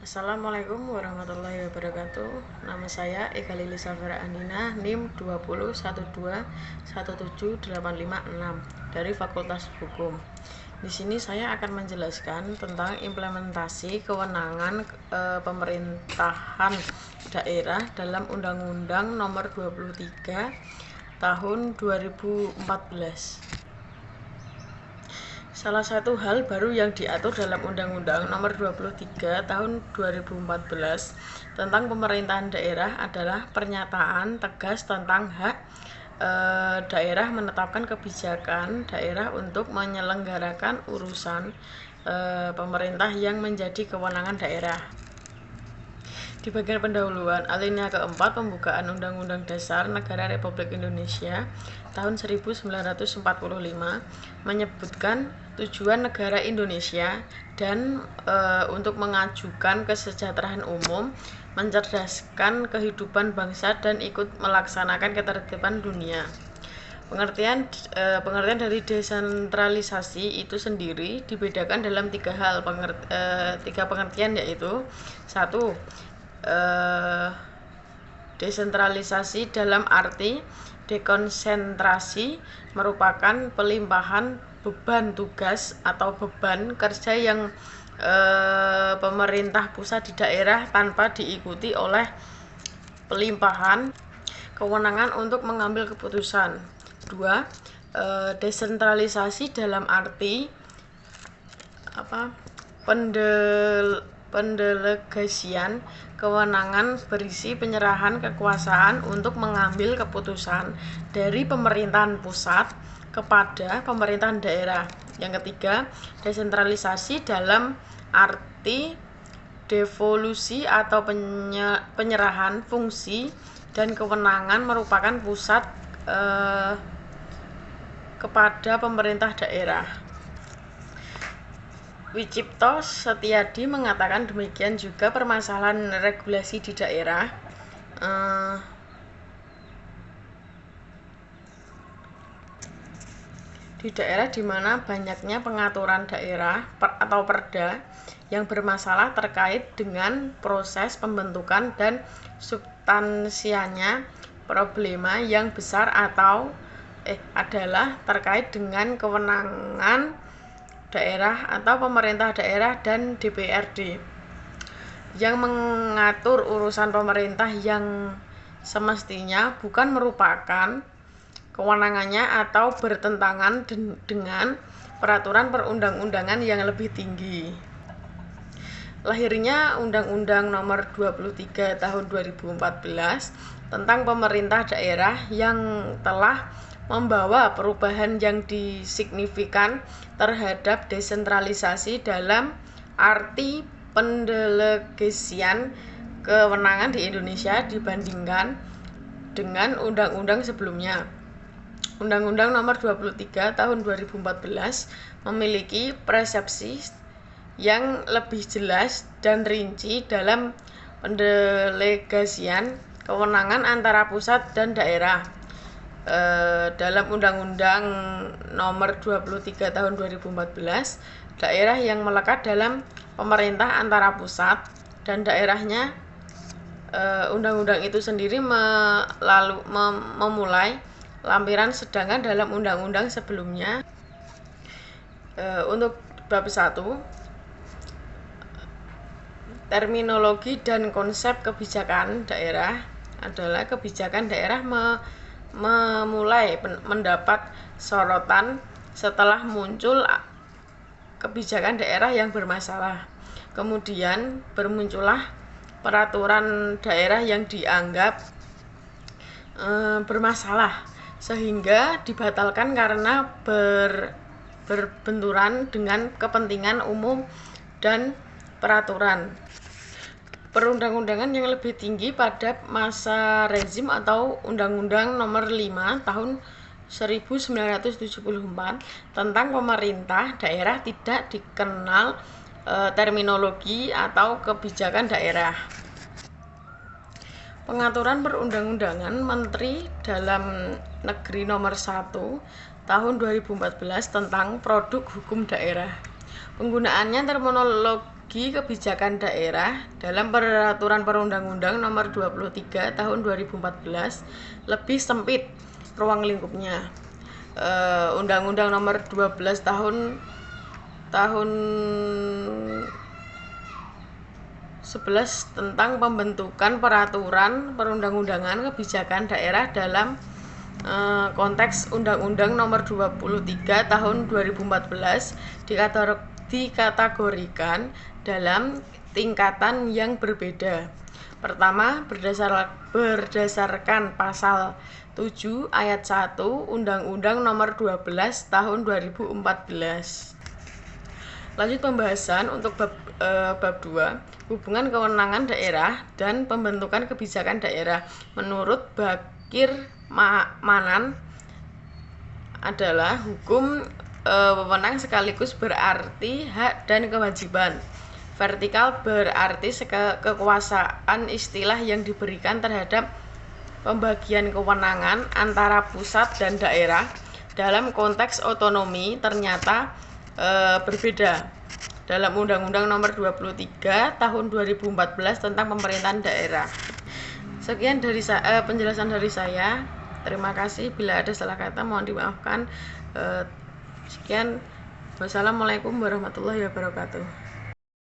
Assalamualaikum warahmatullahi wabarakatuh. Nama saya Eka Lili Safira Andina, NIM 20121717856 dari Fakultas Hukum. Di sini saya akan menjelaskan tentang implementasi kewenangan pemerintahan daerah dalam Undang-Undang Nomor 23 Tahun 2014. Salah satu hal baru yang diatur dalam Undang-Undang Nomor 23 Tahun 2014 tentang pemerintahan daerah adalah pernyataan tegas tentang hak daerah menetapkan kebijakan daerah untuk menyelenggarakan urusan pemerintah yang menjadi kewenangan daerah. Di bagian pendahuluan, alinea keempat pembukaan Undang-Undang Dasar Negara Republik Indonesia tahun 1945 menyebutkan tujuan negara Indonesia dan untuk mengajukan kesejahteraan umum, mencerdaskan kehidupan bangsa dan ikut melaksanakan ketertiban dunia. Pengertian dari desentralisasi itu sendiri dibedakan dalam tiga pengertian, yaitu satu, desentralisasi dalam arti dekonsentrasi merupakan pelimpahan beban tugas atau beban kerja yang pemerintah pusat di daerah tanpa diikuti oleh pelimpahan kewenangan untuk mengambil keputusan. Dua, desentralisasi dalam arti pendelegasian kewenangan berisi penyerahan kekuasaan untuk mengambil keputusan dari pemerintahan pusat kepada pemerintahan daerah. Yang ketiga, desentralisasi dalam arti devolusi atau penyerahan fungsi dan kewenangan merupakan pusat kepada pemerintah daerah. Wicipto Setiadi mengatakan demikian juga permasalahan regulasi di daerah. Di daerah di mana banyaknya pengaturan daerah atau perda yang bermasalah terkait dengan proses pembentukan dan substansianya problema yang besar adalah terkait dengan kewenangan daerah atau pemerintah daerah dan DPRD yang mengatur urusan pemerintah yang semestinya bukan merupakan kewenangannya atau bertentangan dengan peraturan perundang-undangan yang lebih tinggi. Lahirnya Undang-Undang Nomor 23 Tahun 2014 tentang pemerintah daerah yang telah membawa perubahan yang signifikan terhadap desentralisasi dalam arti pendelegasian kewenangan di Indonesia dibandingkan dengan undang-undang sebelumnya. Undang-Undang Nomor 23 Tahun 2014 memiliki persepsi yang lebih jelas dan rinci dalam pendelegasian kewenangan antara pusat dan daerah. Dalam Undang-Undang Nomor 23 Tahun 2014, daerah yang melekat dalam pemerintah antara pusat dan daerahnya, undang-undang itu sendiri memulai lampiran, sedangkan dalam undang-undang sebelumnya untuk bab 1, terminologi dan konsep kebijakan daerah adalah kebijakan daerah memulai mendapat sorotan setelah muncul kebijakan daerah yang bermasalah. Kemudian bermuncullah peraturan daerah yang dianggap bermasalah sehingga dibatalkan karena berbenturan dengan kepentingan umum dan peraturan perundang-undangan yang lebih tinggi pada masa rezim atau Undang-Undang Nomor 5 Tahun 1974 tentang pemerintah daerah tidak dikenal terminologi atau kebijakan daerah. Pengaturan perundang-undangan Menteri Dalam Negeri Nomor 1 Tahun 2014 tentang produk hukum daerah. Penggunaannya terminologi segi kebijakan daerah dalam Peraturan Perundang-undang Nomor 23 Tahun 2014 lebih sempit ruang lingkupnya. Undang-Undang Nomor 12 tahun 11 tentang pembentukan peraturan perundang-undangan kebijakan daerah dalam konteks Undang-Undang Nomor 23 Tahun 2014 dikategorikan dalam tingkatan yang berbeda. Pertama, berdasarkan pasal 7 ayat 1 Undang-Undang Nomor 12 Tahun 2014. Lanjut pembahasan untuk bab 2, hubungan kewenangan daerah dan pembentukan kebijakan daerah. Menurut Bakir Manan adalah hukum wewenang sekaligus berarti hak dan kewajiban. Vertikal berarti kekuasaan istilah yang diberikan terhadap pembagian kewenangan antara pusat dan daerah dalam konteks otonomi ternyata berbeda dalam Undang-Undang Nomor 23 Tahun 2014 tentang pemerintahan daerah. Sekian dari penjelasan dari saya. Terima kasih. Bila ada salah kata mohon dimaafkan. Sekian. Wassalamualaikum warahmatullahi wabarakatuh.